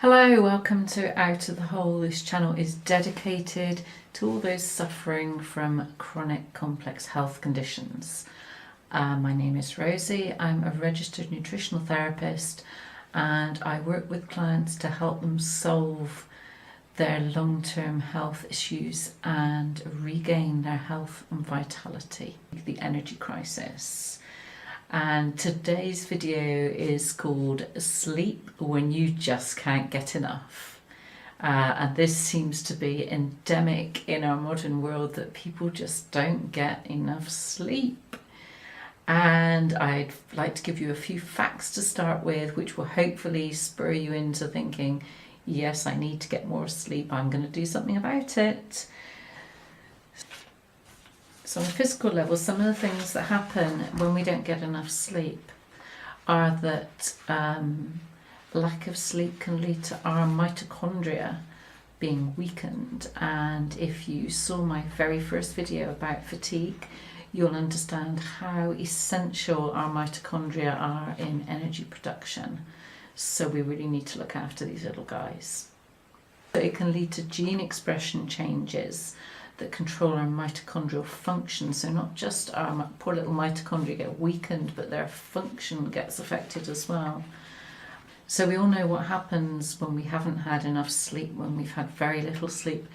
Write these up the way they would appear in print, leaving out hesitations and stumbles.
Hello, welcome to Out of the Hole. This channel is dedicated to all those suffering from chronic complex health conditions. My name is Rosie. I'm a registered nutritional therapist and I work with clients to help them solve their long-term health issues and regain their health and vitality, the energy crisis. And today's video is called Sleep When You Just Can't Get Enough. And this seems to be endemic in our modern world, that people just don't get enough sleep. And I'd like to give you a few facts to start with, which will hopefully spur you into thinking, yes, I need to get more sleep, I'm going to do something about it. So on a physical level, some of the things that happen when we don't get enough sleep are that lack of sleep can lead to our mitochondria being weakened. And if you saw my very first video about fatigue, you'll understand how essential our mitochondria are in energy production. So we really need to look after these little guys. It can lead to gene expression changes that control our mitochondrial function. So not just our poor little mitochondria get weakened, but their function gets affected as well. So we all know what happens when we haven't had enough sleep, when we've had very little sleep,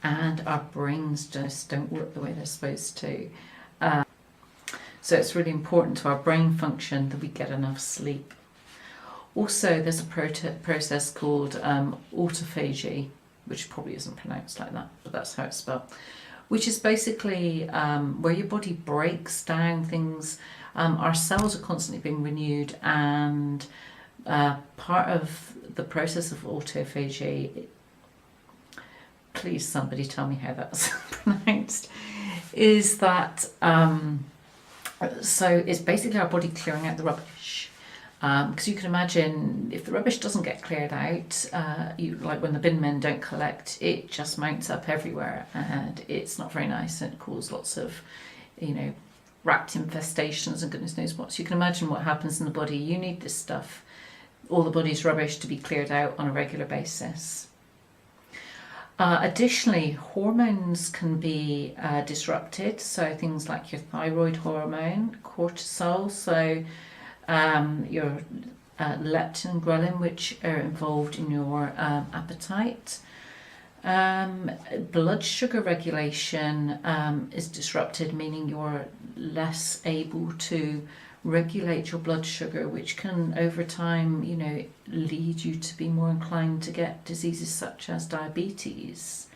and our brains just don't work the way they're supposed to. So it's really important to our brain function that we get enough sleep. Also, there's a process called autophagy, which probably isn't pronounced like that, but that's how it's spelled, which is basically where your body breaks down things. Our cells are constantly being renewed, and part of the process of autophagy, please somebody tell me how that's pronounced, is that, so it's basically our body clearing out the rubbish. Because you can imagine, if the rubbish doesn't get cleared out, like when the bin men don't collect, it just mounts up everywhere, and it's not very nice, and it causes lots of, rat infestations and goodness knows what. So you can imagine what happens in the body. You need this stuff, all the body's rubbish, to be cleared out on a regular basis. Additionally, hormones can be disrupted, so things like your thyroid hormone, cortisol, so your leptin and ghrelin, which are involved in your appetite. Blood sugar regulation is disrupted, meaning you're less able to regulate your blood sugar, which can over time, lead you to be more inclined to get diseases such as diabetes.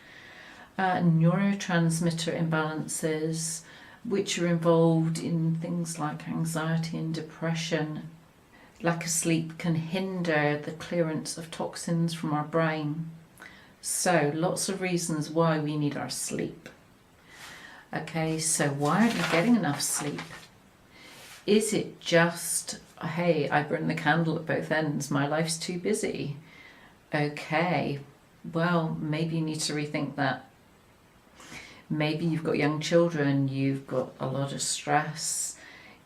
Neurotransmitter imbalances, which are involved in things like anxiety and depression. Lack of sleep can hinder the clearance of toxins from our brain. So lots of reasons why we need our sleep. Okay, so why aren't you getting enough sleep? Is it just, hey, I burn the candle at both ends, my life's too busy? Okay, well, maybe you need to rethink that. Maybe you've got young children, you've got a lot of stress,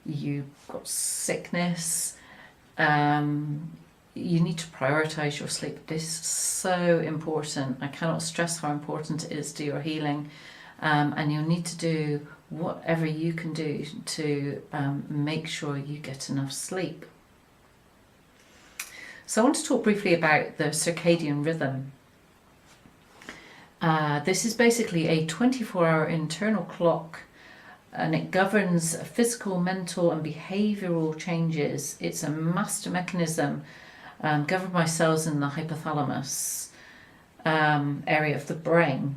you've got sickness. You need to prioritise your sleep. This is so important. I cannot stress how important it is to your healing. And you'll need to do whatever you can do to make sure you get enough sleep. So I want to talk briefly about the circadian rhythm. This is basically a 24-hour internal clock, and it governs physical, mental and behavioural changes. It's a master mechanism governed by cells in the hypothalamus area of the brain.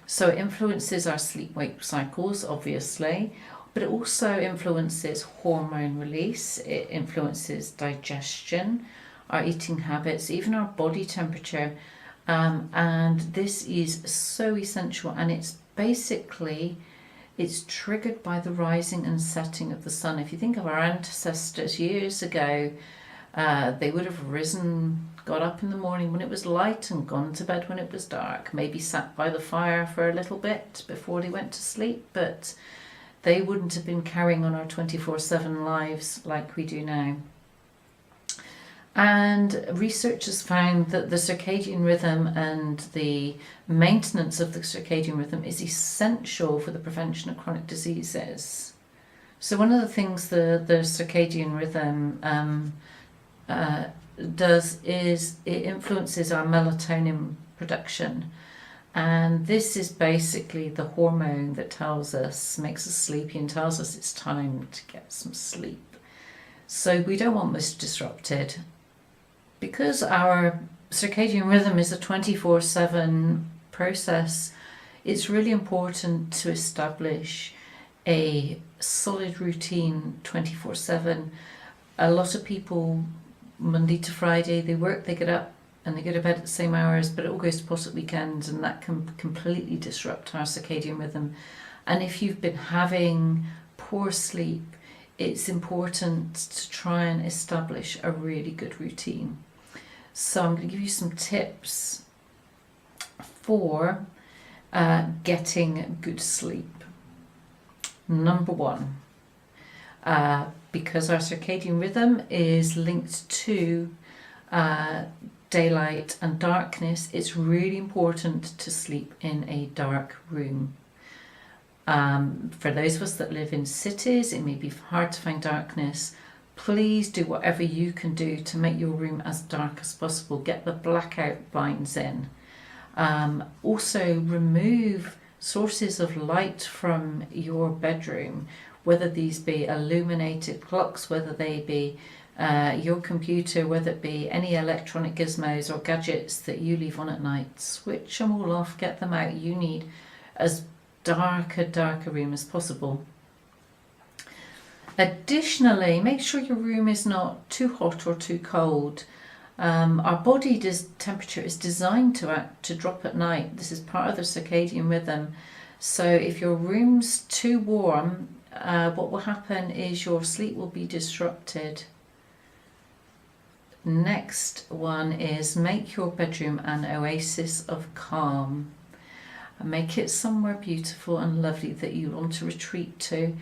So it influences our sleep-wake cycles, obviously, but it also influences hormone release, it influences digestion, our eating habits, even our body temperature. And this is so essential, and it's triggered by the rising and setting of the sun. If you think of our ancestors years ago, they would have risen, got up in the morning when it was light and gone to bed when it was dark, maybe sat by the fire for a little bit before they went to sleep, but they wouldn't have been carrying on our 24/7 lives like we do now. And researchers found that the circadian rhythm and the maintenance of the circadian rhythm is essential for the prevention of chronic diseases. So one of the things the circadian rhythm does is it influences our melatonin production. And this is basically the hormone that makes us sleepy and tells us it's time to get some sleep. So we don't want this disrupted. Because our circadian rhythm is a 24/7 process, it's really important to establish a solid routine 24/7. A lot of people, Monday to Friday, they work, they get up and they go to bed at the same hours, but it all goes to pot at weekends, and that can completely disrupt our circadian rhythm. And if you've been having poor sleep, it's important to try and establish a really good routine. So I'm going to give you some tips for getting good sleep. Number one, because our circadian rhythm is linked to daylight and darkness, it's really important to sleep in a dark room. For those of us that live in cities, it may be hard to find darkness. Please do whatever you can do to make your room as dark as possible. Get the blackout blinds in. Also remove sources of light from your bedroom, whether these be illuminated clocks, whether they be your computer, whether it be any electronic gizmos or gadgets that you leave on at night. Switch them all off, get them out. You need as darker room as possible. Additionally, make sure your room is not too hot or too cold. Our body temperature is designed to drop at night. This is part of the circadian rhythm. So if your room's too warm, what will happen is your sleep will be disrupted. Next one is make your bedroom an oasis of calm. Make it somewhere beautiful and lovely that you want to retreat to.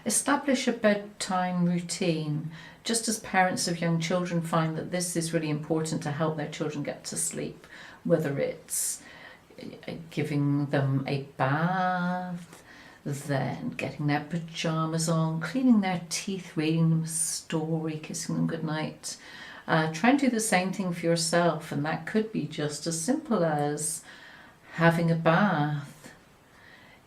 Establish a bedtime routine. Just as parents of young children find that this is really important to help their children get to sleep, whether it's giving them a bath, then getting their pyjamas on, cleaning their teeth, reading them a story, kissing them goodnight. Try and do the same thing for yourself, and that could be just as simple as having a bath,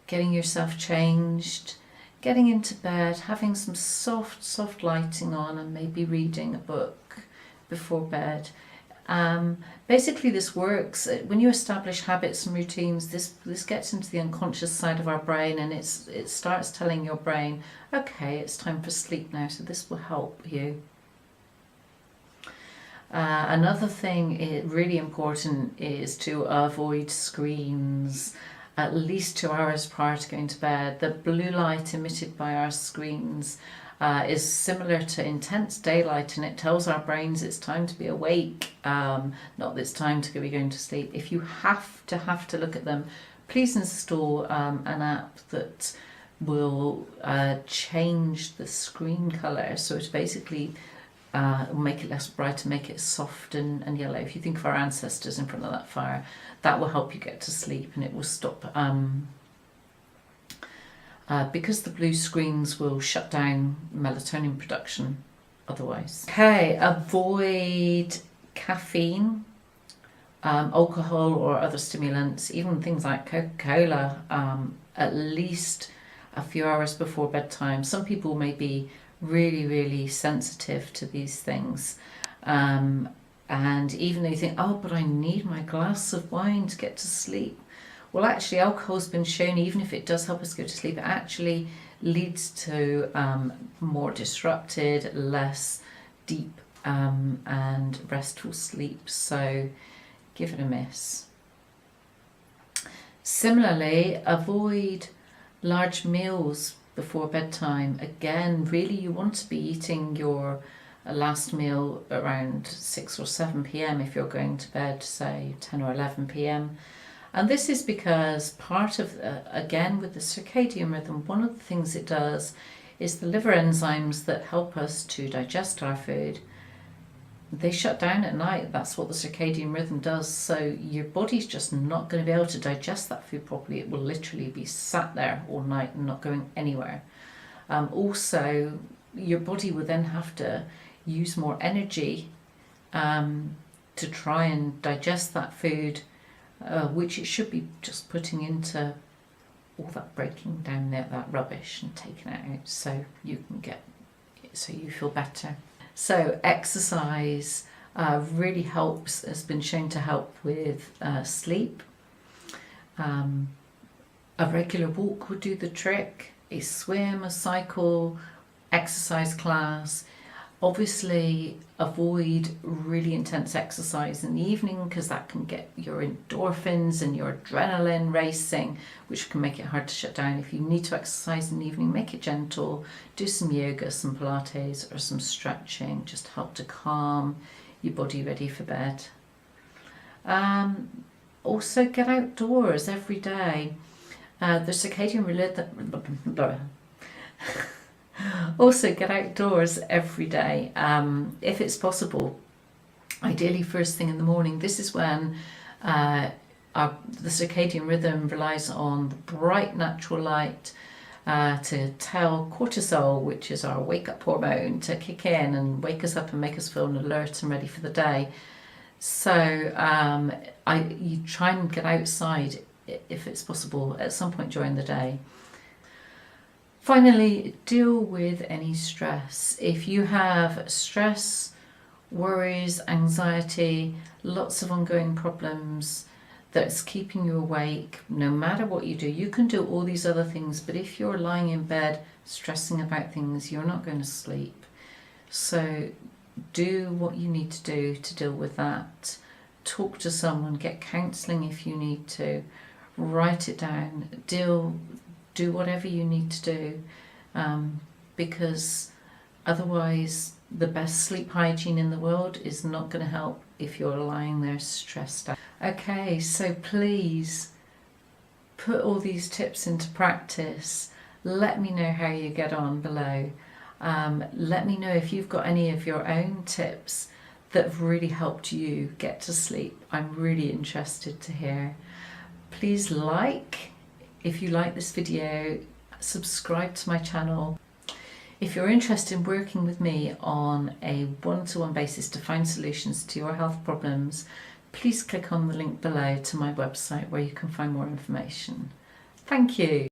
getting yourself changed, getting into bed, having some soft lighting on, and maybe reading a book before bed. Basically this works when you establish habits and routines. This gets into the unconscious side of our brain, and it starts telling your brain, okay, it's time for sleep now, so this will help you. Another thing really important is to avoid screens at least 2 hours prior to going to bed. The blue light emitted by our screens is similar to intense daylight, and it tells our brains it's time to be awake, not that it's time to be going to sleep. If you have to look at them, please install an app that will change the screen colour. So it's basically make it less bright and make it soft and yellow. If you think of our ancestors in front of that fire, that will help you get to sleep, and it will stop because the blue screens will shut down melatonin production otherwise. Okay, avoid caffeine, alcohol or other stimulants, even things like Coca-Cola, at least a few hours before bedtime. Some people may be really sensitive to these things, and even though you think, oh, but I need my glass of wine to get to sleep, well, actually alcohol's been shown, even if it does help us go to sleep, it actually leads to more disrupted, less deep and restful sleep. So give it a miss. Similarly, avoid large meals before bedtime. Again, really you want to be eating your last meal around 6 or 7 p.m. if you're going to bed, say 10 or 11 p.m. And this is because part of, again with the circadian rhythm, one of the things it does is the liver enzymes that help us to digest our food they shut down at night. That's what the circadian rhythm does. So your body's just not going to be able to digest that food properly. It will literally be sat there all night and not going anywhere. Also, your body will then have to use more energy to try and digest that food, which it should be just putting into all that breaking down there, that rubbish, and taking it out so you feel better. So exercise really helps, has been shown to help with sleep. A regular walk would do the trick. A swim, a cycle, exercise class. Obviously avoid really intense exercise in the evening, because that can get your endorphins and your adrenaline racing, which can make it hard to shut down. If you need to exercise in the evening, make it gentle. Do some yoga, some Pilates, or some stretching, just help to calm your body ready for bed. Also get outdoors every day. The circadian rhythm. Also get outdoors every day, if it's possible, ideally first thing in the morning. This is when the circadian rhythm relies on the bright natural light to tell cortisol, which is our wake-up hormone, to kick in and wake us up and make us feel alert and ready for the day. So you try and get outside if it's possible at some point during the day. Finally, deal with any stress. If you have stress, worries, anxiety, lots of ongoing problems that's keeping you awake, no matter what you do, you can do all these other things, but if you're lying in bed stressing about things, you're not going to sleep. So do what you need to do to deal with that. Talk to someone, get counselling if you need to, write it down, do whatever you need to do, because otherwise the best sleep hygiene in the world is not going to help if you're lying there stressed out. Okay, so please put all these tips into practice. Let me know how you get on below. Let me know if you've got any of your own tips that have really helped you get to sleep. I'm really interested to hear. Please if you like this video, subscribe to my channel. If you're interested in working with me on a one-to-one basis to find solutions to your health problems, please click on the link below to my website where you can find more information. Thank you.